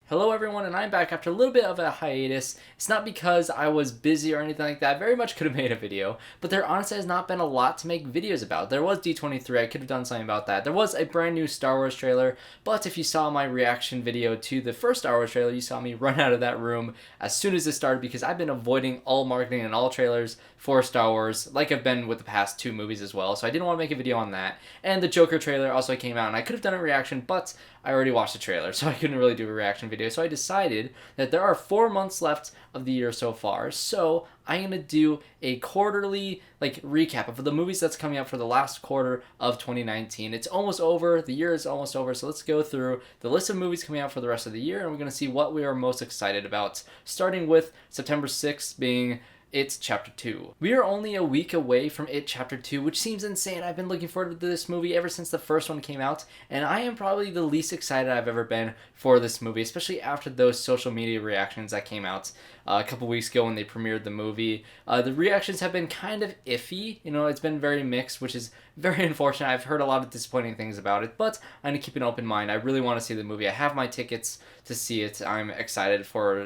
Hello everyone, and I'm back after a little bit of a hiatus. It's not because I was busy or anything like that. I very much could have made a video, but there honestly has not been a lot to make videos about. There was D23, I could have done something about that. There was a brand new Star Wars trailer, but if you saw my reaction video to the first Star Wars trailer, you saw me run out of that room as soon as it started because I've been avoiding all marketing and all trailers for Star Wars, like I've been with the past two movies as well, so I didn't want to make a video on that. And the Joker trailer also came out, and I could have done a reaction, but I already watched the trailer, so I couldn't really do a reaction video. So I decided that there are 4 months left of the year so far, so I'm going to do a quarterly recap of the movies that's coming out for the last quarter of 2019. It's almost over, the year is almost over, so let's go through the list of movies coming out for the rest of the year, and we're going to see what we are most excited about, starting with September 6th being It Chapter 2. We are only a week away from It Chapter 2, which seems insane. I've been looking forward to this movie ever since the first one came out, and I am probably the least excited I've ever been for this movie, especially after those social media reactions that came out a couple weeks ago when they premiered the movie. The reactions have been kind of iffy. It's been very mixed, which is very unfortunate. I've heard a lot of disappointing things about it, but I'm going to keep an open mind. I really want to see the movie. I have my tickets to see it. I'm excited for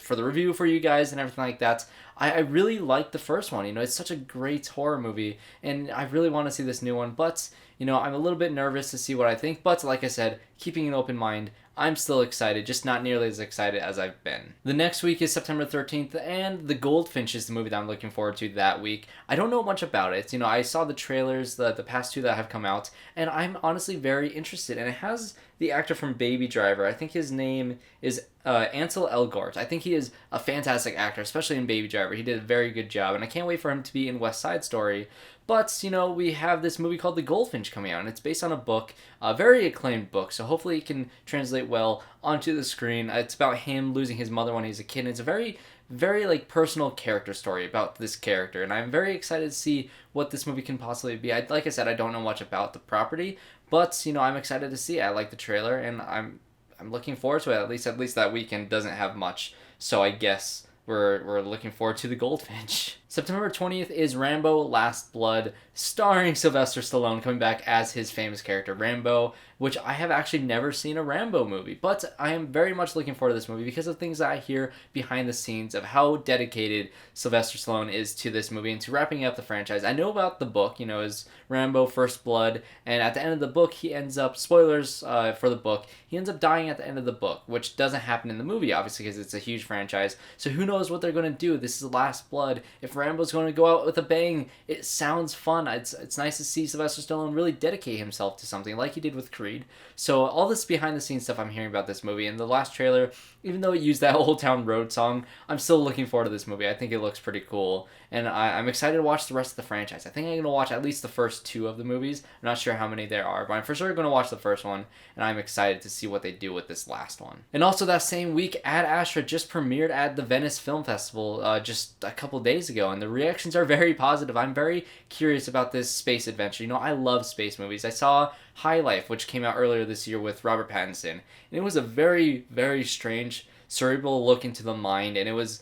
the review for you guys and everything like that. I really like the first one. It's such a great horror movie, and I really want to see this new one, but I'm a little bit nervous to see what I think, but like I said, keeping an open mind, I'm still excited, just not nearly as excited as I've been. The next week is September 13th, and The Goldfinch is the movie that I'm looking forward to that week. I don't know much about it. I saw the trailers, the past two that have come out, and I'm honestly very interested, and it has the actor from Baby Driver. I think his name is Ansel Elgort. I think he is a fantastic actor, especially in Baby Driver. He did a very good job, and I can't wait for him to be in West Side Story. But, we have this movie called The Goldfinch coming out, and it's based on a book, a very acclaimed book, so hopefully it can translate well onto the screen. It's about him losing his mother when he's a kid, and it's a very, very, personal character story about this character, and I'm very excited to see what this movie can possibly be. Like I said, I don't know much about the property, but, I'm excited to see it. I like the trailer, and I'm looking forward to it. At least that weekend doesn't have much, so I guess we're looking forward to The Goldfinch. September 20th is Rambo Last Blood, starring Sylvester Stallone, coming back as his famous character Rambo, which I have actually never seen a Rambo movie, but I am very much looking forward to this movie because of things that I hear behind the scenes of how dedicated Sylvester Stallone is to this movie and to wrapping up the franchise. I know about the book, is Rambo First Blood, and at the end of the book, he ends up, spoilers for the book, he ends up dying at the end of the book, which doesn't happen in the movie, obviously, because it's a huge franchise, so who knows what they're going to do. This is Last Blood. If Rambo's going to go out with a bang, it sounds fun. It's nice to see Sylvester Stallone really dedicate himself to something like he did with Creed. So all this behind the scenes stuff I'm hearing about this movie, and the last trailer, even though it used that Old Town Road song, I'm still looking forward to this movie. I think it looks pretty cool, and I'm excited to watch the rest of the franchise. I think I'm going to watch at least the first two of the movies. I'm not sure how many there are, but I'm for sure going to watch the first one, and I'm excited to see what they do with this last one. And also that same week, Ad Astra just premiered at the Venice Film Festival just a couple days ago, and the reactions are very positive. I'm very curious about this space adventure. I love space movies. I saw High Life, which came out earlier this year with Robert Pattinson, and it was a very, very strange, cerebral look into the mind, and it was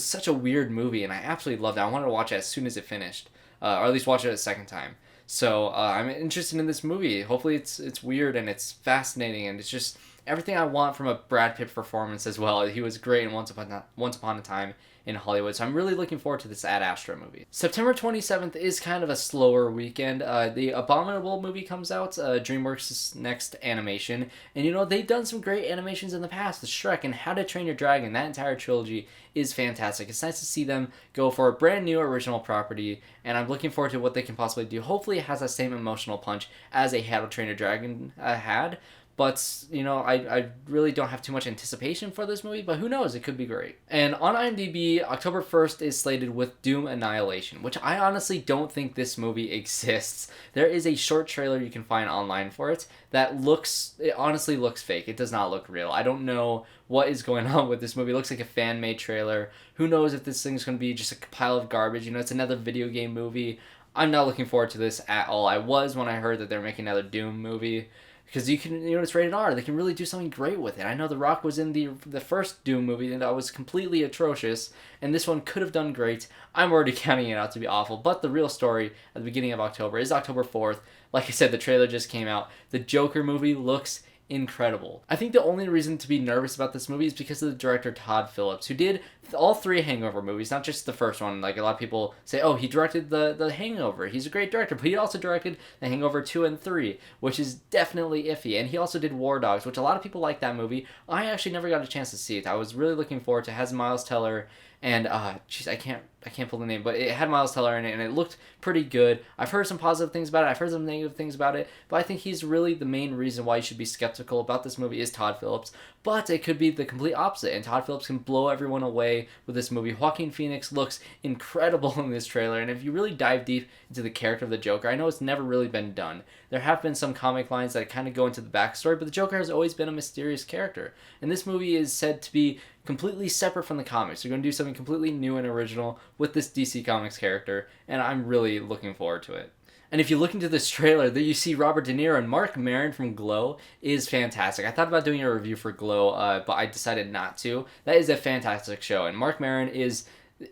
such a weird movie, and I absolutely loved it. I wanted to watch it as soon as it finished, or at least watch it a second time. So I'm interested in this movie. Hopefully it's weird and it's fascinating, and it's just everything I want from a Brad Pitt performance as well. He was great in Once Upon a Time in Hollywood, so I'm really looking forward to this Ad Astra movie. September 27th is kind of a slower weekend. The Abominable movie comes out, DreamWorks' next animation, and they've done some great animations in the past. The Shrek and How to Train Your Dragon, that entire trilogy is fantastic. It's nice to see them go for a brand new original property, and I'm looking forward to what they can possibly do. Hopefully it has that same emotional punch as a How to Train Your Dragon had. But, I really don't have too much anticipation for this movie, but who knows, it could be great. And on IMDb, October 1st is slated with Doom Annihilation, which I honestly don't think this movie exists. There is a short trailer you can find online for it that it honestly looks fake. It does not look real. I don't know what is going on with this movie. It looks like a fan-made trailer. Who knows if this thing's going to be just a pile of garbage. It's another video game movie. I'm not looking forward to this at all. I was when I heard that they're making another Doom movie. Because it's rated R. They can really do something great with it. I know The Rock was in the first Doom movie and that was completely atrocious, and this one could have done great. I'm already counting it out to be awful, but the real story at the beginning of October is October 4th. Like I said, the trailer just came out. The Joker movie looks incredible. I think the only reason to be nervous about this movie is because of the director Todd Phillips, who did all 3 Hangover movies, not just the first one. Like, a lot of people say, oh, he directed the Hangover. He's a great director, but he also directed The Hangover 2 and 3, which is definitely iffy. And he also did War Dogs, which a lot of people like that movie. I actually never got a chance to see it. I was really looking forward to it. It has Miles Teller and jeez, I can't pull the name, but it had Miles Teller in it, and it looked pretty good. I've heard some positive things about it. I've heard some negative things about it, but I think he's really the main reason why you should be skeptical about this movie is Todd Phillips. But it could be the complete opposite, and Todd Phillips can blow everyone away with this movie. Joaquin Phoenix looks incredible in this trailer, and if you really dive deep into the character of the Joker, I know it's never really been done. There have been some comic lines that kind of go into the backstory, but the Joker has always been a mysterious character, and this movie is said to be completely separate from the comics. They're going to do something completely new and original with this DC Comics character, and I'm really looking forward to it. And if you look into this trailer, that you see Robert De Niro, and Mark Maron from Glow is fantastic. I thought about doing a review for Glow, but I decided not to. That is a fantastic show, and Mark Maron is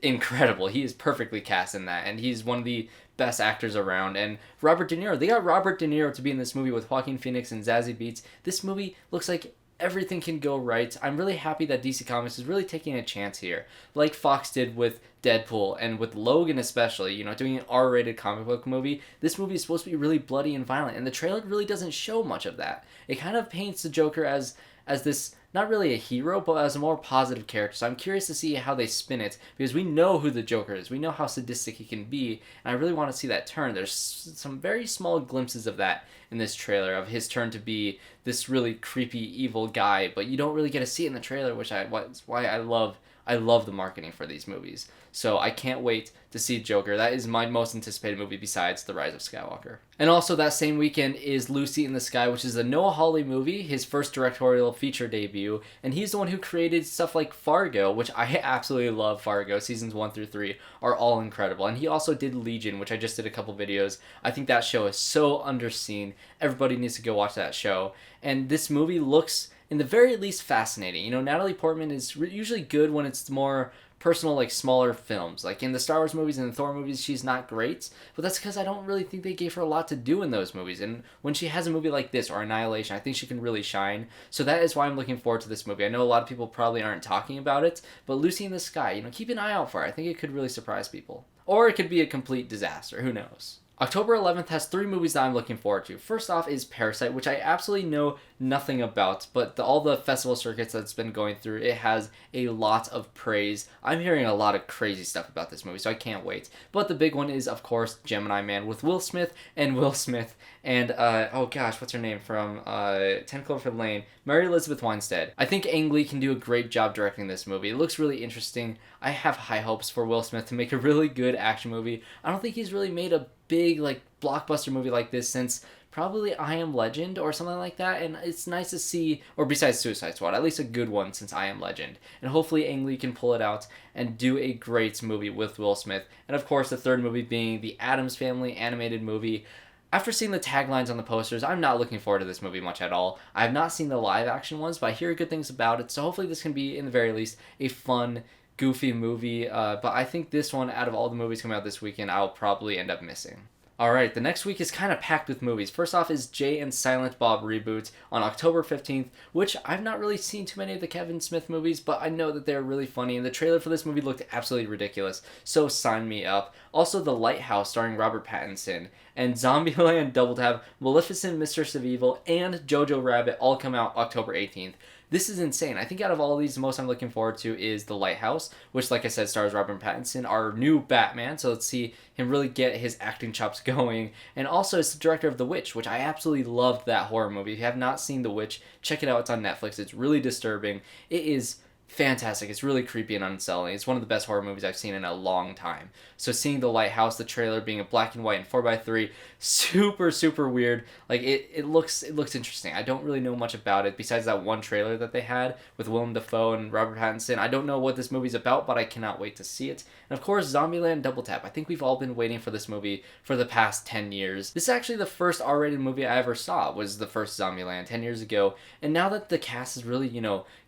incredible. He is perfectly cast in that, and he's one of the best actors around. And Robert De Niro, they got Robert De Niro to be in this movie with Joaquin Phoenix and Zazie Beetz. This movie looks like everything can go right. I'm really happy that DC Comics is really taking a chance here, like Fox did with Deadpool and with Logan especially, doing an R-rated comic book movie. This movie is supposed to be really bloody and violent, and the trailer really doesn't show much of that. It kind of paints the Joker as this, not really a hero, but as a more positive character. So I'm curious to see how they spin it, because we know who the Joker is. We know how sadistic he can be, and I really want to see that turn. There's some very small glimpses of that in this trailer, of his turn to be this really creepy, evil guy, but you don't really get to see it in the trailer, which is why I love the marketing for these movies. So I can't wait to see Joker. That is my most anticipated movie besides The Rise of Skywalker. And also that same weekend is Lucy in the Sky, which is a Noah Hawley movie, his first directorial feature debut, and he's the one who created stuff like Fargo, which I absolutely love. Fargo, seasons 1 through 3 are all incredible. And he also did Legion, which I just did a couple videos. I think that show is so underseen. Everybody needs to go watch that show. And this movie looks, in the very least, fascinating. Natalie Portman is usually good when it's more personal, like smaller films. Like in the Star Wars movies and the Thor movies, she's not great, but that's because I don't really think they gave her a lot to do in those movies. And when she has a movie like this or Annihilation, I think she can really shine. So that is why I'm looking forward to this movie. I know a lot of people probably aren't talking about it, but Lucy in the Sky, keep an eye out for it. I think it could really surprise people. Or it could be a complete disaster. Who knows? October 11th has 3 movies that I'm looking forward to. First off is Parasite, which I absolutely know nothing about, but all the festival circuits that's been going through, it has a lot of praise. I'm hearing a lot of crazy stuff about this movie, so I can't wait. But the big one is, of course, Gemini Man with Will Smith and oh gosh, what's her name from 10 Cloverfield Lane? Mary Elizabeth Winstead. I think Ang Lee can do a great job directing this movie. It looks really interesting. I have high hopes for Will Smith to make a really good action movie. I don't think he's really made a big, blockbuster movie like this since probably I Am Legend or something like that, and it's nice to see, or besides Suicide Squad, at least a good one since I Am Legend. And hopefully Ang Lee can pull it out and do a great movie with Will Smith. And of course, the third movie being the Addams Family animated movie. After seeing the taglines on the posters, I'm not looking forward to this movie much at all. I have not seen the live action ones, but I hear good things about it, so hopefully this can be, in the very least, a fun, goofy movie. But I think this one, out of all the movies coming out this weekend, I'll probably end up missing. Alright, the next week is kind of packed with movies. First off is Jay and Silent Bob Reboot on October 15th, which I've not really seen too many of the Kevin Smith movies, but I know that they're really funny, and the trailer for this movie looked absolutely ridiculous, so sign me up. Also, The Lighthouse starring Robert Pattinson, and Zombieland Double Tap, Maleficent, Mistress of Evil, and Jojo Rabbit all come out October 18th. This is insane. I think out of all of these, the most I'm looking forward to is The Lighthouse, which, like I said, stars Robert Pattinson, our new Batman, so let's see him really get his acting chops going. And also, it's the director of The Witch, which I absolutely loved that horror movie. If you have not seen The Witch, check it out. It's on Netflix. It's really disturbing. It is fantastic. It's really creepy and unsettling. It's one of the best horror movies I've seen in a long time. So seeing The Lighthouse, the trailer being a black and white and 4:3, super weird. It looks interesting. I don't really know much about it besides that one trailer that they had with Willem Dafoe and Robert Pattinson. I don't know what this movie's about, but I cannot wait to see it. And of course, Zombieland Double Tap. I think we've all been waiting for this movie for the past 10 years. This is actually the first R-rated movie I ever saw, was the first Zombieland 10 years ago. And now that the cast has really,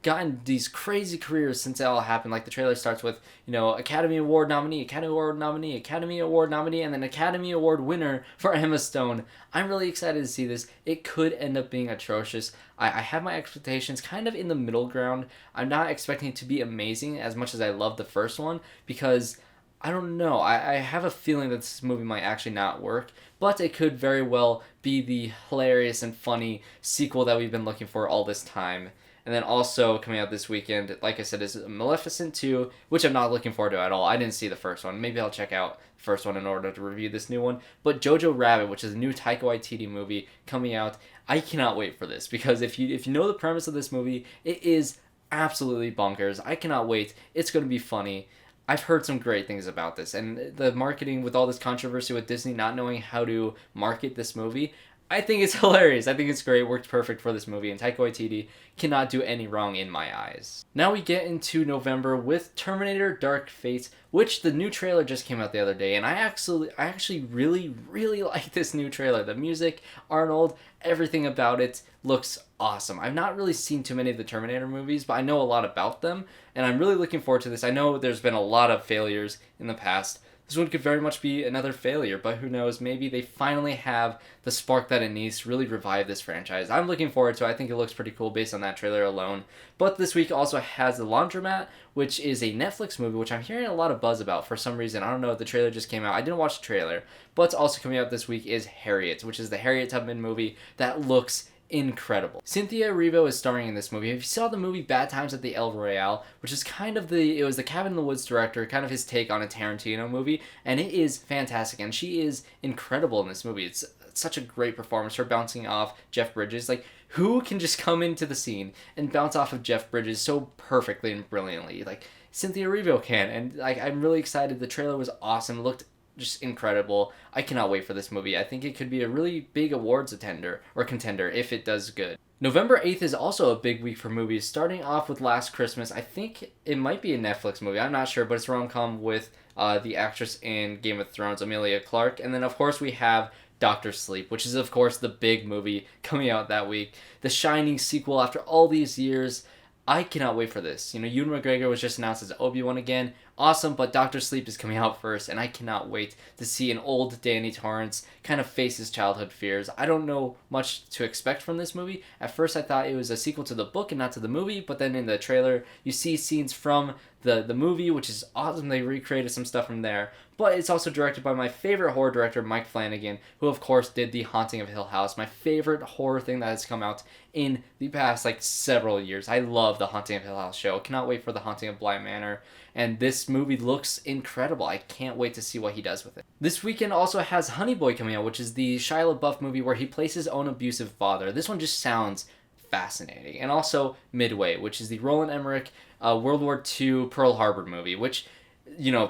gotten these crazy careers since it all happened, like the trailer starts with, Academy Award nominee, Academy Award nominee, Academy Award nominee, and then Academy Award winner for Emma Stone. I'm really excited to see this. It could end up being atrocious. I have my expectations kind of in the middle ground. I'm not expecting it to be amazing as much as I love the first one, because I don't know. I have a feeling that this movie might actually not work, but it could very well be the hilarious and funny sequel that we've been looking for all this time. And then also coming out this weekend, like I said, is Maleficent 2, which I'm not looking forward to at all. I didn't see the first one. Maybe I'll check out the first one in order to review this new one. But Jojo Rabbit, which is a new Taika Waititi movie coming out, I cannot wait for this, because if you know the premise of this movie, it is absolutely bonkers. I cannot wait. It's going to be funny. I've heard some great things about this, and the marketing with all this controversy with Disney not knowing how to market this movie, I think it's hilarious. I think it's great. It worked perfect for this movie, and Taika Waititi cannot do any wrong in my eyes. Now we get into November with Terminator Dark Fate, which the new trailer just came out the other day, and I actually really like this new trailer. The music, Arnold, everything about it looks awesome. I've not really seen too many of the Terminator movies, but I know a lot about them, and I'm really looking forward to this. I know there's been a lot of failures in the past. This one could very much be another failure, but who knows, maybe they finally have the spark that it needs to really revive this franchise. I'm looking forward to it. I think it looks pretty cool based on that trailer alone. But this week also has The Laundromat, which is a Netflix movie, which I'm hearing a lot of buzz about for some reason. I don't know, the trailer just came out. I didn't watch the trailer. But also coming out this week is Harriet, which is the Harriet Tubman movie that looks incredible. Cynthia Erivo is starring in this movie. If you saw the movie Bad Times at the El Royale, which is kind of it was the Cabin in the Woods director, kind of his take on a Tarantino movie, and it is fantastic, and she is incredible in this movie. It's such a great performance, her bouncing off Jeff Bridges. Like, who can just come into the scene and bounce off of Jeff Bridges so perfectly and brilliantly? Like, Cynthia Erivo can, and like, I'm really excited. The trailer was awesome. It looked just incredible. I cannot wait for this movie. I think it could be a really big awards contender if it does good. November 8th is also a big week for movies, starting off with Last Christmas. I think it might be a Netflix movie. I'm not sure, but it's a rom-com with the actress in Game of Thrones, Emilia Clarke. And then, of course, we have Doctor Sleep, which is, of course, the big movie coming out that week. The Shining sequel after all these years. I cannot wait for this. Ewan McGregor was just announced as Obi-Wan again. Awesome, but Doctor Sleep is coming out first, and I cannot wait to see an old Danny Torrance kind of face his childhood fears. I don't know much to expect from this movie. At first, I thought it was a sequel to the book and not to the movie, but then in the trailer, you see scenes from the movie, which is awesome. They recreated some stuff from there. But it's also directed by my favorite horror director, Mike Flanagan, who, of course, did The Haunting of Hill House, my favorite horror thing that has come out in the past, several years. I love The Haunting of Hill House show. Cannot wait for The Haunting of Bly Manor. And this movie looks incredible. I can't wait to see what he does with it. This weekend also has Honey Boy coming out, which is the Shia LaBeouf movie where he plays his own abusive father. This one just sounds fascinating. And also Midway, which is the Roland Emmerich World War II Pearl Harbor movie, which,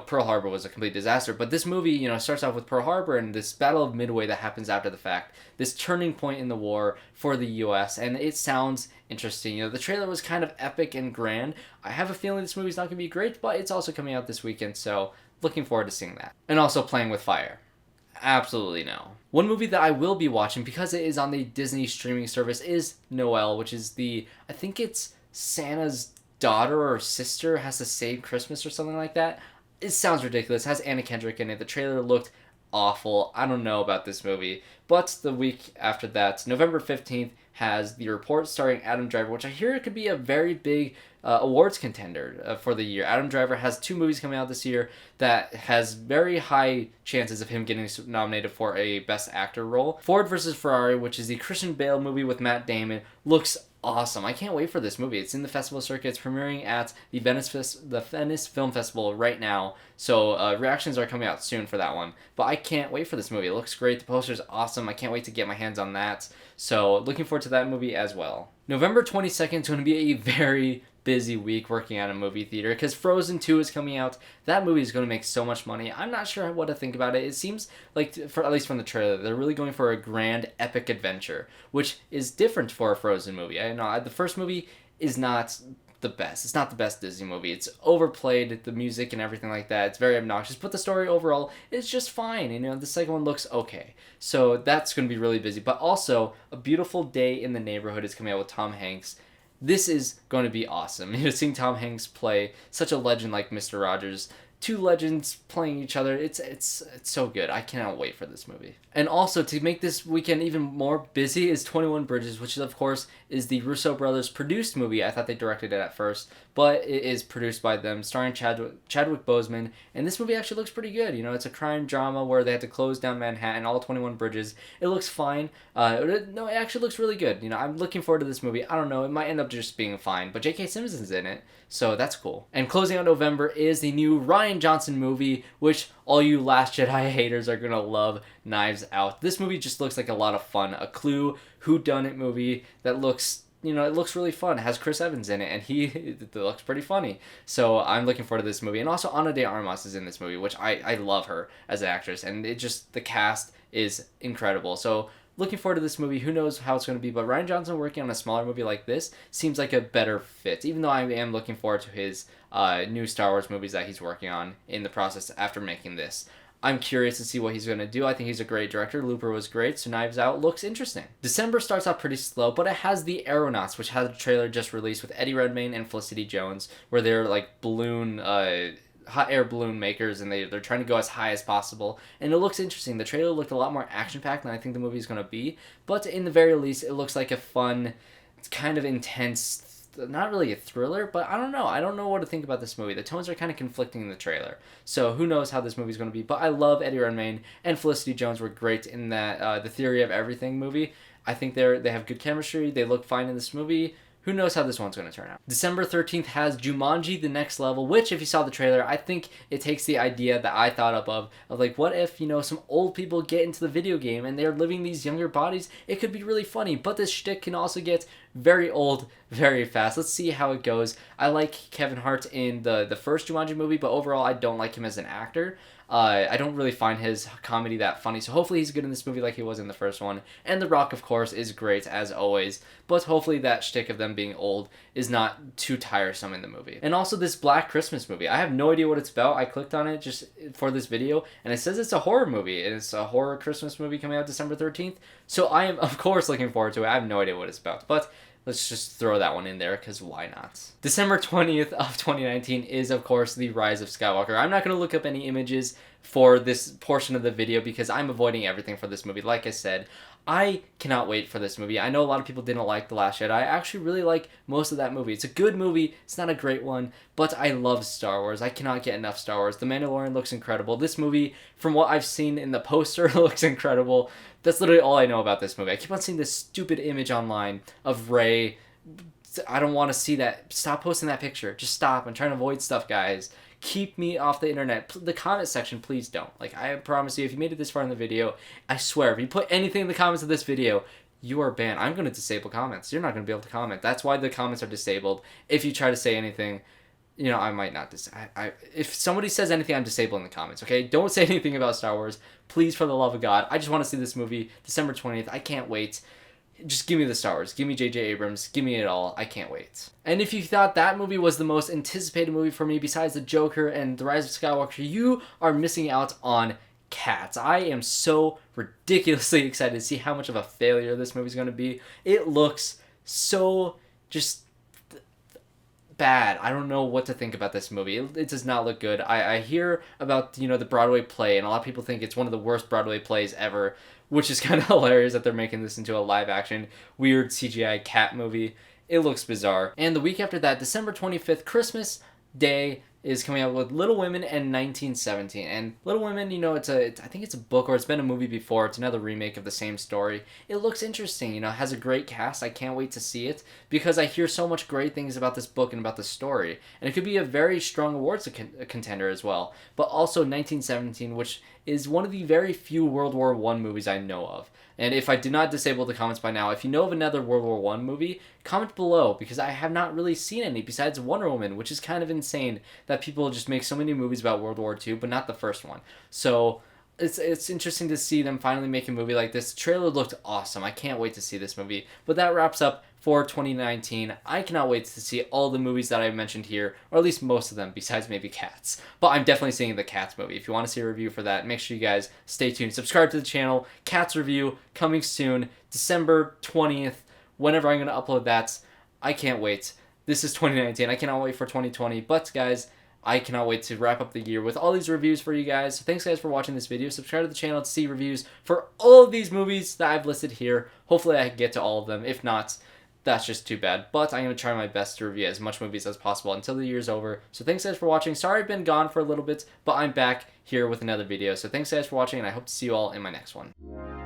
Pearl Harbor was a complete disaster, but this movie, starts off with Pearl Harbor and this Battle of Midway that happens after the fact, this turning point in the war for the U.S., and it sounds interesting. The trailer was kind of epic and grand. I have a feeling this movie's not going to be great, but it's also coming out this weekend, so looking forward to seeing that. And also Playing with Fire. Absolutely no. One movie that I will be watching, because it is on the Disney streaming service, is Noelle, which is I think it's Santa's daughter or sister has to save Christmas or something like that. It sounds ridiculous. It has Anna Kendrick in it. The trailer looked awful. I don't know about this movie. But the week after that, November 15th, has The Report starring Adam Driver, which I hear could be a very big awards contender for the year. Adam Driver has 2 movies coming out this year that has very high chances of him getting nominated for a Best Actor role. Ford vs. Ferrari, which is the Christian Bale movie with Matt Damon, looks awesome. I can't wait for this movie. It's in the festival circuit. It's premiering at the Venice Film Festival right now. So reactions are coming out soon for that one. But I can't wait for this movie. It looks great. The poster's awesome. I can't wait to get my hands on that. So looking forward to that movie as well. November 22nd is going to be a very busy week working at a movie theater because Frozen 2 is coming out. That movie is going to make so much money. I'm not sure what to think about it. It seems like, at least from the trailer, they're really going for a grand epic adventure, which is different for a Frozen movie. I know the first movie is not the best. It's not the best Disney movie. It's overplayed, the music and everything like that. It's very obnoxious, but the story overall is just fine. The second one looks okay. So that's going to be really busy. But also, A Beautiful Day in the Neighborhood is coming out with Tom Hanks. This is going to be awesome. Seeing Tom Hanks play such a legend like Mr. Rogers, two legends playing each other. It's so good. I cannot wait for this movie. And also, to make this weekend even more busy is 21 Bridges, which of course is the Russo brothers produced movie. I thought they directed it at first, but it is produced by them, starring Chadwick Boseman, and this movie actually looks pretty good. It's a crime drama where they had to close down Manhattan, all 21 bridges. It looks fine. No, it actually looks really good. I'm looking forward to this movie. I don't know, it might end up just being fine, but J.K. Simmons is in it, so that's cool. And closing out November is the new Rian Johnson movie, which all you Last Jedi haters are gonna love, Knives Out. This movie just looks like a lot of fun. A Clue whodunit movie that looks, it looks really fun. It has Chris Evans in it, and it looks pretty funny. So I'm looking forward to this movie. And also Ana de Armas is in this movie, which I love her as an actress, and the cast is incredible. So looking forward to this movie. Who knows how it's going to be, but Rian Johnson working on a smaller movie like this seems like a better fit, even though I am looking forward to his new Star Wars movies that he's working on in the process after making this. I'm curious to see what he's going to do. I think he's a great director. Looper was great, so Knives Out looks interesting. December starts out pretty slow, but it has the Aeronauts, which has a trailer just released with Eddie Redmayne and Felicity Jones, where they're like hot air balloon makers, and they're trying to go as high as possible, and it looks interesting. The trailer looked a lot more action-packed than I think the movie is going to be, but in the very least, it looks like a fun, kind of intense, not really a thriller, but I don't know what to think about this movie. The tones are kind of conflicting in the trailer, so who knows how this movie's going to be. But I love Eddie Redmayne and Felicity Jones were great in that The Theory of Everything movie. I think they have good chemistry. They look fine in this movie. Who knows how this one's going to turn out. December 13th has Jumanji The Next Level, which, if you saw the trailer, I think it takes the idea that I thought of like, what if, some old people get into the video game and they're living these younger bodies? It could be really funny, but this shtick can also get very old very fast. Let's see how it goes. I like Kevin Hart in the first Jumanji movie, but overall I don't like him as an actor. I don't really find his comedy that funny, so hopefully he's good in this movie like he was in the first one. And The Rock, of course, is great, as always, but hopefully that shtick of them being old is not too tiresome in the movie. And also this Black Christmas movie. I have no idea what it's about. I clicked on it just for this video, and it says it's a horror movie, and it's a horror Christmas movie coming out December 13th, so I am, of course, looking forward to it. I have no idea what it's about, but let's just throw that one in there, because why not? December 20th of 2019 is, of course, The Rise of Skywalker. I'm not going to look up any images for this portion of the video because I'm avoiding everything for this movie. Like I said, I cannot wait for this movie. I know a lot of people didn't like The Last Jedi. I actually really like most of that movie. It's a good movie. It's not a great one, but I love Star Wars. I cannot get enough Star Wars. The Mandalorian looks incredible. This movie, from what I've seen in the poster, looks incredible. That's literally all I know about this movie. I keep on seeing this stupid image online of Rey. I don't want to see that. Stop posting that picture. Just stop. I'm trying to avoid stuff, guys. Keep me off the internet. The comment section, please don't. Like, I promise you, if you made it this far in the video, I swear, if you put anything in the comments of this video, you are banned. I'm going to disable comments. You're not going to be able to comment. That's why the comments are disabled. If you try to say anything, I might not. If somebody says anything, I'm disabling the comments, okay? Don't say anything about Star Wars. Please, for the love of God. I just want to see this movie December 20th. I can't wait. Just give me the Star Wars. Give me J.J. Abrams. Give me it all. I can't wait. And if you thought that movie was the most anticipated movie for me besides The Joker and The Rise of Skywalker, you are missing out on Cats. I am so ridiculously excited to see how much of a failure this movie's going to be. It looks so just bad. I don't know what to think about this movie. It does not look good. I hear about, the Broadway play, and a lot of people think it's one of the worst Broadway plays ever, which is kind of hilarious that they're making this into a live-action, weird CGI cat movie. It looks bizarre. And the week after that, December 25th, Christmas Day, is coming out with Little Women and 1917. And Little Women, I think it's a book or it's been a movie before. It's another remake of the same story. It looks interesting, it has a great cast. I can't wait to see it because I hear so much great things about this book and about the story. And it could be a very strong awards contender as well. But also 1917, which is one of the very few World War I movies I know of. And if I did not disable the comments by now, if you know of another World War I movie, comment below, because I have not really seen any besides Wonder Woman, which is kind of insane that people just make so many movies about World War II, but not the first one. So it's interesting to see them finally make a movie like this. The trailer looked awesome. I can't wait to see this movie. But that wraps up for 2019. I cannot wait to see all the movies that I mentioned here, or at least most of them, besides maybe Cats. But I'm definitely seeing the Cats movie. If you want to see a review for that, make sure you guys stay tuned. Subscribe to the channel. Cats review coming soon, December 20th, whenever I'm going to upload that. I can't wait. This is 2019. I cannot wait for 2020. But guys, I cannot wait to wrap up the year with all these reviews for you guys. So thanks guys for watching this video. Subscribe to the channel to see reviews for all of these movies that I've listed here. Hopefully I can get to all of them. If not, that's just too bad. But I'm going to try my best to review as much movies as possible until the year's over. So thanks guys for watching. Sorry I've been gone for a little bit, but I'm back here with another video. So thanks guys for watching, and I hope to see you all in my next one.